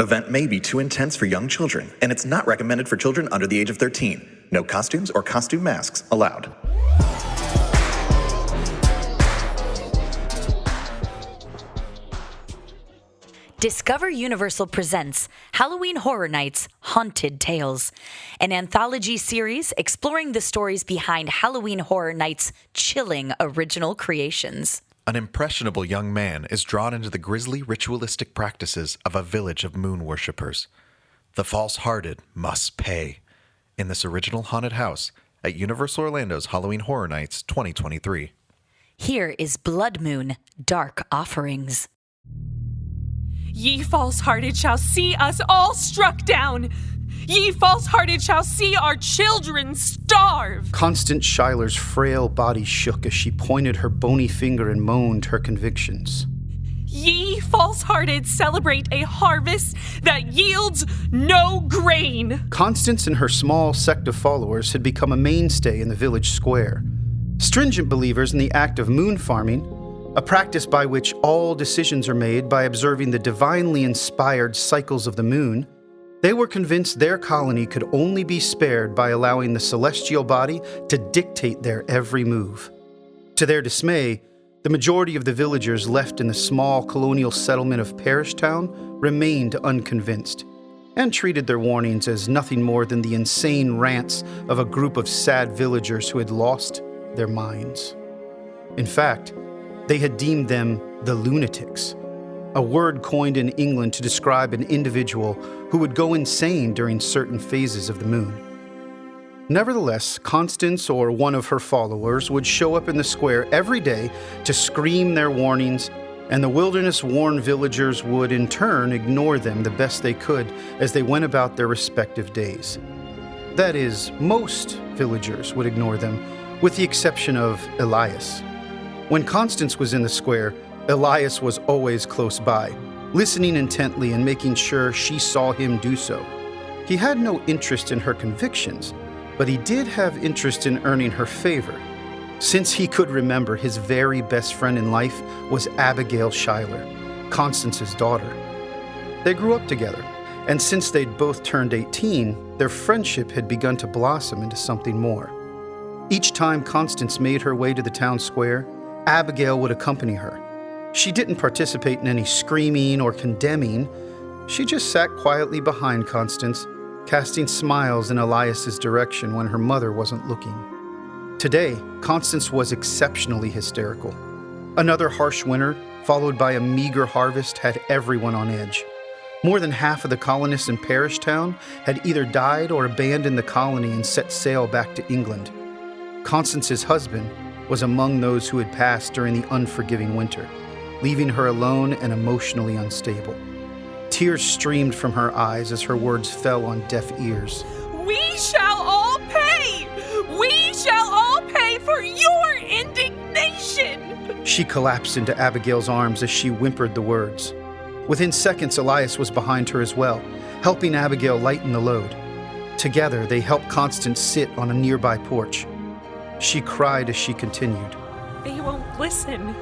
Event may be too intense for young children, and it's not recommended for children under the age of 13. No costumes or costume masks allowed. Discover Universal presents Halloween Horror Nights Haunted Tales, an anthology series exploring the stories behind Halloween Horror Nights' chilling original creations. An impressionable young man is drawn into the grisly ritualistic practices of a village of moon worshippers. The false-hearted must pay. In this original haunted house at Universal Orlando's Halloween Horror Nights 2023. Here is Bloodmoon, Dark Offerings. Ye false-hearted shall see us all struck down. Ye false-hearted shall see our children starve. Constance Schuyler's frail body shook as she pointed her bony finger and moaned her convictions. Ye false-hearted celebrate a harvest that yields no grain. Constance and her small sect of followers had become a mainstay in the village square. Stringent believers in the act of moon farming, a practice by which all decisions are made by observing the divinely inspired cycles of the moon, they were convinced their colony could only be spared by allowing the celestial body to dictate their every move. To their dismay, the majority of the villagers left in the small colonial settlement of Parish Town remained unconvinced and treated their warnings as nothing more than the insane rants of a group of sad villagers who had lost their minds. In fact, they had deemed them the lunatics, a word coined in England to describe an individual who would go insane during certain phases of the moon. Nevertheless, Constance or one of her followers would show up in the square every day to scream their warnings, and the wilderness-worn villagers would in turn ignore them the best they could as they went about their respective days. That is, most villagers would ignore them, with the exception of Elias. When Constance was in the square, Elias was always close by, listening intently and making sure she saw him do so. He had no interest in her convictions, but he did have interest in earning her favor. Since he could remember, his very best friend in life was Abigail Schuyler, Constance's daughter. They grew up together, and since they'd both turned 18, their friendship had begun to blossom into something more. Each time Constance made her way to the town square, Abigail would accompany her. She didn't participate in any screaming or condemning. She just sat quietly behind Constance, casting smiles in Elias's direction when her mother wasn't looking. Today, Constance was exceptionally hysterical. Another harsh winter, followed by a meager harvest, had everyone on edge. More than half of the colonists in Parish Town had either died or abandoned the colony and set sail back to England. Constance's husband was among those who had passed during the unforgiving winter, leaving her alone and emotionally unstable. Tears streamed from her eyes as her words fell on deaf ears. We shall all pay! We shall all pay for your indignation! She collapsed into Abigail's arms as she whimpered the words. Within seconds, Elias was behind her as well, helping Abigail lighten the load. Together, they helped Constance sit on a nearby porch. She cried as she continued. They won't listen.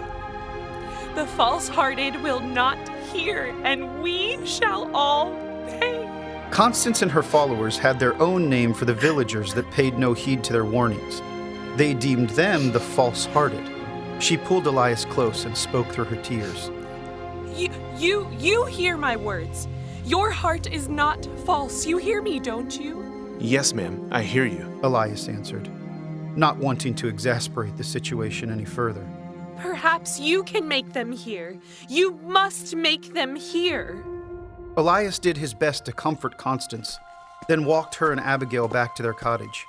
The false-hearted will not hear, and we shall all pay. Constance and her followers had their own name for the villagers that paid no heed to their warnings. They deemed them the false-hearted. She pulled Elias close and spoke through her tears. You hear my words. Your heart is not false. You hear me, don't you? Yes, ma'am, I hear you, Elias answered, not wanting to exasperate the situation any further. Perhaps you can make them hear. You must make them hear. Elias did his best to comfort Constance, then walked her and Abigail back to their cottage.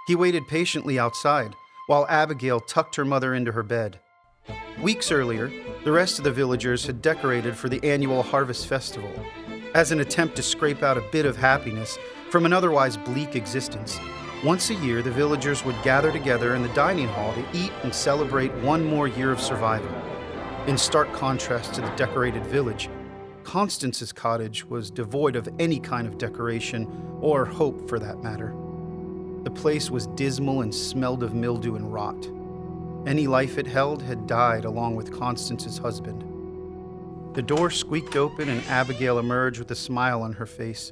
He waited patiently outside, while Abigail tucked her mother into her bed. Weeks earlier, the rest of the villagers had decorated for the annual harvest festival. As an attempt to scrape out a bit of happiness from an otherwise bleak existence, once a year the villagers would gather together in the dining hall to eat and celebrate one more year of survival. In stark contrast to the decorated village, Constance's cottage was devoid of any kind of decoration or hope for that matter. The place was dismal and smelled of mildew and rot. Any life it held had died along with Constance's husband. The door squeaked open and Abigail emerged with a smile on her face.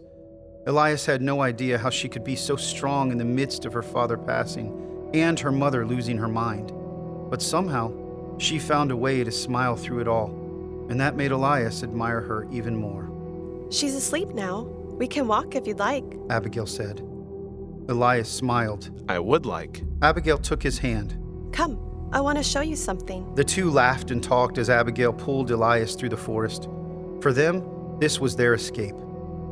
Elias had no idea how she could be so strong in the midst of her father passing and her mother losing her mind. But somehow, she found a way to smile through it all, and that made Elias admire her even more. She's asleep now. We can walk if you'd like. Abigail said. Elias smiled. I would like. Abigail took his hand. Come, I want to show you something. The two laughed and talked as Abigail pulled Elias through the forest. For them, this was their escape.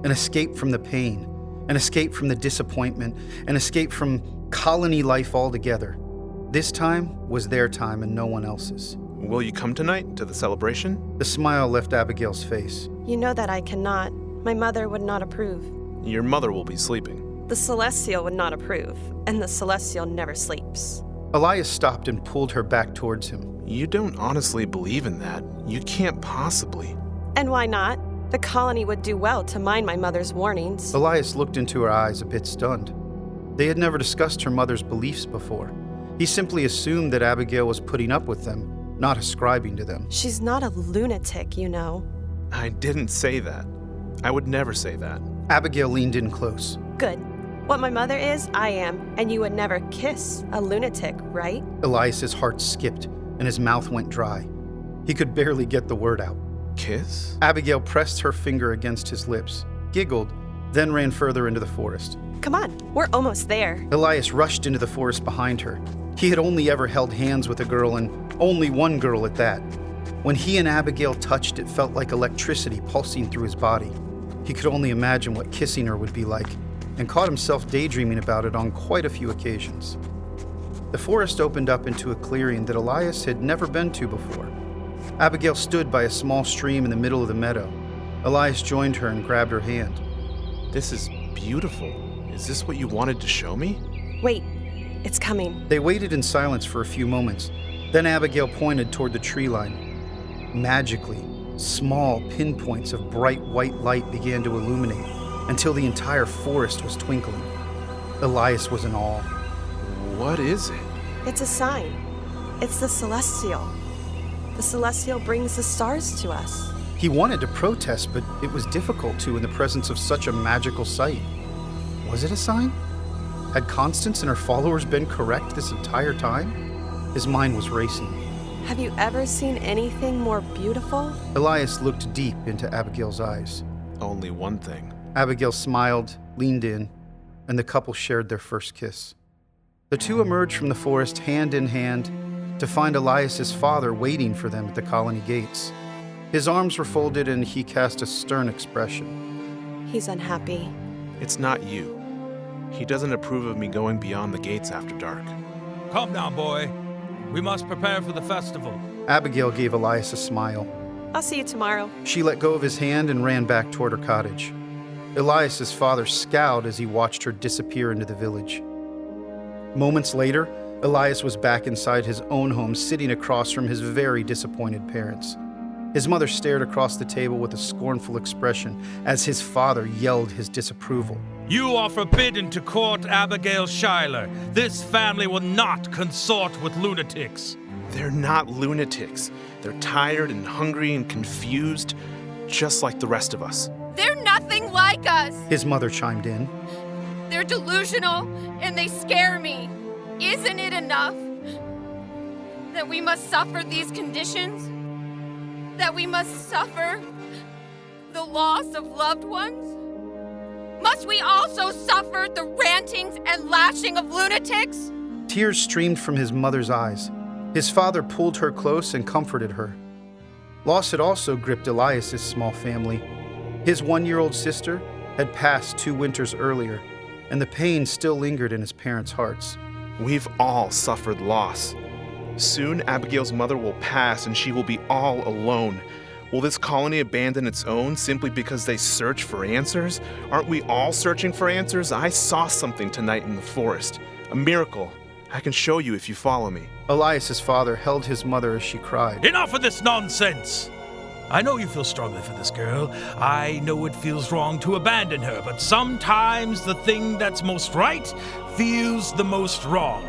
An escape from the pain, an escape from the disappointment, an escape from colony life altogether. This time was their time and no one else's. Will you come tonight to the celebration? The smile left Abigail's face. You know that I cannot. My mother would not approve. Your mother will be sleeping. The Celestial would not approve, and the Celestial never sleeps. Elias stopped and pulled her back towards him. You don't honestly believe in that. You can't possibly. And why not? The colony would do well to mind my mother's warnings. Elias looked into her eyes a bit stunned. They had never discussed her mother's beliefs before. He simply assumed that Abigail was putting up with them, not ascribing to them. She's not a lunatic, you know. I didn't say that. I would never say that. Abigail leaned in close. Good. What my mother is, I am, and you would never kiss a lunatic, right? Elias's heart skipped, and his mouth went dry. He could barely get the word out. Kiss? Abigail pressed her finger against his lips, giggled, then ran further into the forest. Come on, we're almost there. Elias rushed into the forest behind her. He had only ever held hands with a girl, and only one girl at that. When he and Abigail touched, it felt like electricity pulsing through his body. He could only imagine what kissing her would be like, and caught himself daydreaming about it on quite a few occasions. The forest opened up into a clearing that Elias had never been to before. Abigail stood by a small stream in the middle of the meadow. Elias joined her and grabbed her hand. This is beautiful. Is this what you wanted to show me? Wait, it's coming. They waited in silence for a few moments. Then Abigail pointed toward the tree line. Magically, small pinpoints of bright white light began to illuminate until the entire forest was twinkling. Elias was in awe. What is it? It's a sign. It's the Celestial. The Celestial brings the stars to us. He wanted to protest, but it was difficult to in the presence of such a magical sight. Was it a sign? Had Constance and her followers been correct this entire time? His mind was racing. Have you ever seen anything more beautiful? Elias looked deep into Abigail's eyes. Only one thing. Abigail smiled, leaned in, and the couple shared their first kiss. The two emerged from the forest hand in hand to find Elias's father waiting for them at the colony gates. His arms were folded and he cast a stern expression. He's unhappy. It's not you. He doesn't approve of me going beyond the gates after dark. Come now, boy. We must prepare for the festival. Abigail gave Elias a smile. I'll see you tomorrow. She let go of his hand and ran back toward her cottage. Elias's father scowled as he watched her disappear into the village. Moments later, Elias was back inside his own home, sitting across from his very disappointed parents. His mother stared across the table with a scornful expression as his father yelled his disapproval. You are forbidden to court Abigail Schuyler. This family will not consort with lunatics. They're not lunatics. They're tired and hungry and confused, just like the rest of us. They're nothing like us. His mother chimed in. They're delusional and they scare me. Isn't it enough that we must suffer these conditions? That we must suffer the loss of loved ones? Must we also suffer the rantings and lashing of lunatics? Tears streamed from his mother's eyes. His father pulled her close and comforted her. Loss had also gripped Elias's small family. His 1-year-old sister had passed 2 winters earlier, and the pain still lingered in his parents' hearts. We've all suffered loss. Soon, Abigail's mother will pass and she will be all alone. Will this colony abandon its own simply because they search for answers? Aren't we all searching for answers? I saw something tonight in the forest. A miracle. I can show you if you follow me. Elias's father held his mother as she cried. Enough of this nonsense! I know you feel strongly for this girl. I know it feels wrong to abandon her, but sometimes the thing that's most right feels the most wrong.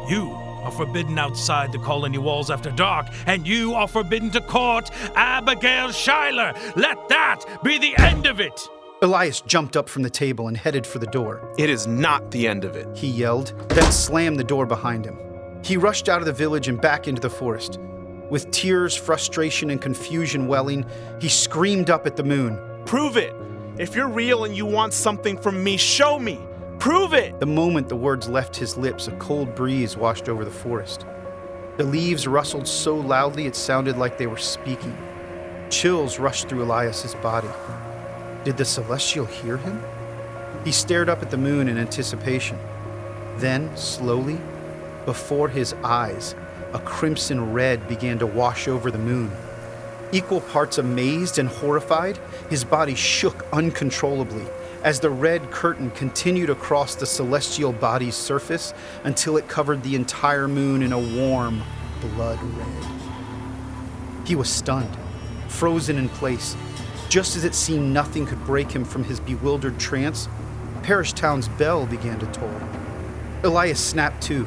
You are forbidden outside the colony walls after dark, and you are forbidden to court Abigail Schuyler. Let that be the end of it. Elias jumped up from the table and headed for the door. It is not the end of it. He yelled, then slammed the door behind him. He rushed out of the village and back into the forest. With tears, frustration, and confusion welling, he screamed up at the moon. Prove it! If you're real and you want something from me, show me! Prove it! The moment the words left his lips, a cold breeze washed over the forest. The leaves rustled so loudly it sounded like they were speaking. Chills rushed through Elias's body. Did the Celestial hear him? He stared up at the moon in anticipation. Then, slowly, before his eyes, a crimson red began to wash over the moon. Equal parts amazed and horrified, his body shook uncontrollably as the red curtain continued across the celestial body's surface until it covered the entire moon in a warm blood red. He was stunned, frozen in place. Just as it seemed nothing could break him from his bewildered trance, Parish Town's bell began to toll. Elias snapped to.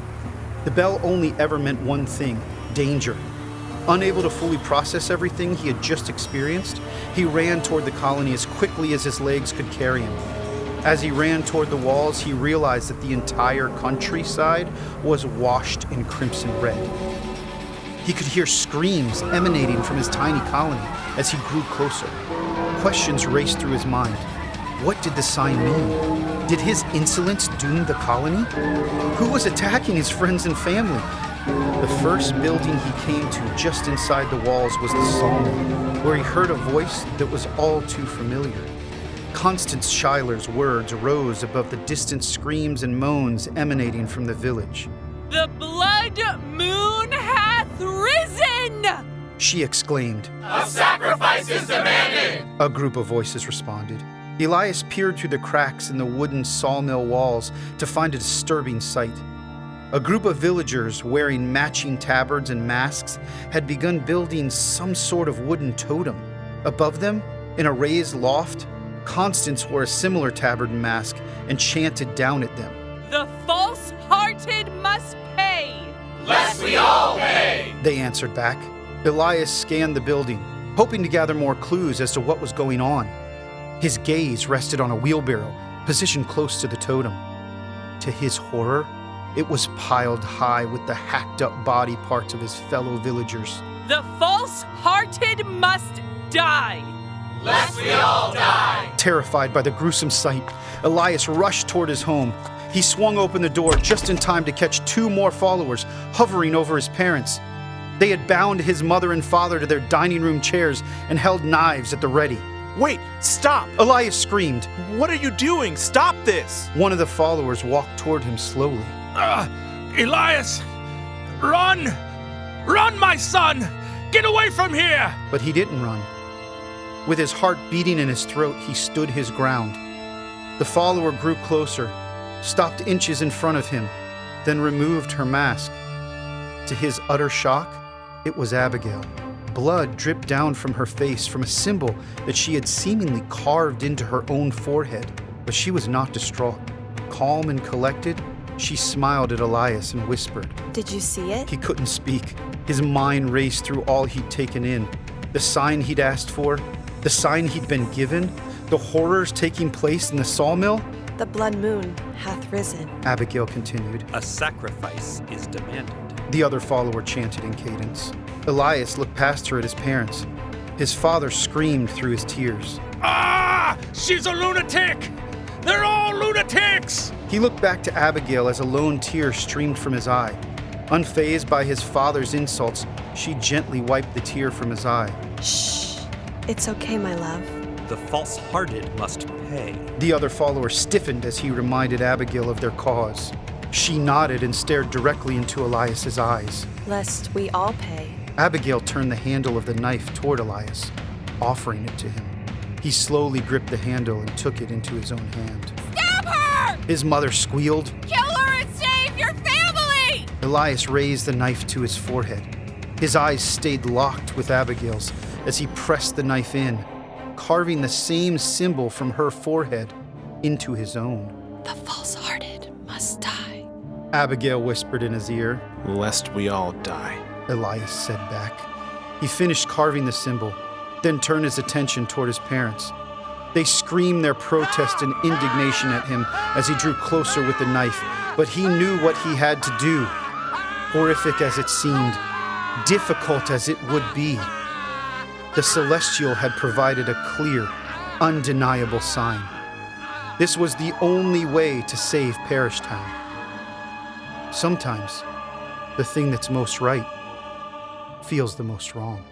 The bell only ever meant one thing: danger. Unable to fully process everything he had just experienced, he ran toward the colony as quickly as his legs could carry him. As he ran toward the walls, he realized that the entire countryside was washed in crimson red. He could hear screams emanating from his tiny colony as he grew closer. Questions raced through his mind. What did the sign mean? Did his insolence doom the colony? Who was attacking his friends and family? The first building he came to just inside the walls was the sawmill, where he heard a voice that was all too familiar. Constance Schuyler's words rose above the distant screams and moans emanating from the village. The Bloodmoon hath risen! She exclaimed. A sacrifice is demanded! A group of voices responded. Elias peered through the cracks in the wooden sawmill walls to find a disturbing sight. A group of villagers wearing matching tabards and masks had begun building some sort of wooden totem. Above them, in a raised loft, Constance wore a similar tabard and mask and chanted down at them. The false-hearted must pay! Lest we all pay! They answered back. Elias scanned the building, hoping to gather more clues as to what was going on. His gaze rested on a wheelbarrow, positioned close to the totem. To his horror, it was piled high with the hacked-up body parts of his fellow villagers. The false-hearted must die! Lest we all die! Terrified by the gruesome sight, Elias rushed toward his home. He swung open the door just in time to catch two more followers hovering over his parents. They had bound his mother and father to their dining room chairs and held knives at the ready. Wait, stop! Elias screamed. What are you doing? Stop this! One of the followers walked toward him slowly. Elias! Run! Run, my son! Get away from here! But he didn't run. With his heart beating in his throat, he stood his ground. The follower grew closer, stopped inches in front of him, then removed her mask. To his utter shock, it was Abigail. Blood dripped down from her face from a symbol that she had seemingly carved into her own forehead, but she was not distraught. Calm and collected, she smiled at Elias and whispered. Did you see it? He couldn't speak. His mind raced through all he'd taken in. The sign he'd asked for, the sign he'd been given, the horrors taking place in the sawmill. The blood moon hath risen. Abigail continued. A sacrifice is demanded. The other follower chanted in cadence. Elias looked past her at his parents. His father screamed through his tears. Ah! She's a lunatic! They're all lunatics! He looked back to Abigail as a lone tear streamed from his eye. Unfazed by his father's insults, she gently wiped the tear from his eye. Shh. It's okay, my love. The false-hearted must pay. The other follower stiffened as he reminded Abigail of their cause. She nodded and stared directly into Elias's eyes. Lest we all pay. Abigail turned the handle of the knife toward Elias, offering it to him. He slowly gripped the handle and took it into his own hand. Stab her! His mother squealed. Kill her and save your family! Elias raised the knife to his forehead. His eyes stayed locked with Abigail's as he pressed the knife in, carving the same symbol from her forehead into his own. The false-hearted must die. Abigail whispered in his ear. Lest we all die. Elias said back. He finished carving the symbol, then turned his attention toward his parents. They screamed their protest and indignation at him as he drew closer with the knife, but he knew what he had to do. Horrific as it seemed, difficult as it would be, the Celestial had provided a clear, undeniable sign. This was the only way to save Parish Town. Sometimes, the thing that's most right feels the most wrong.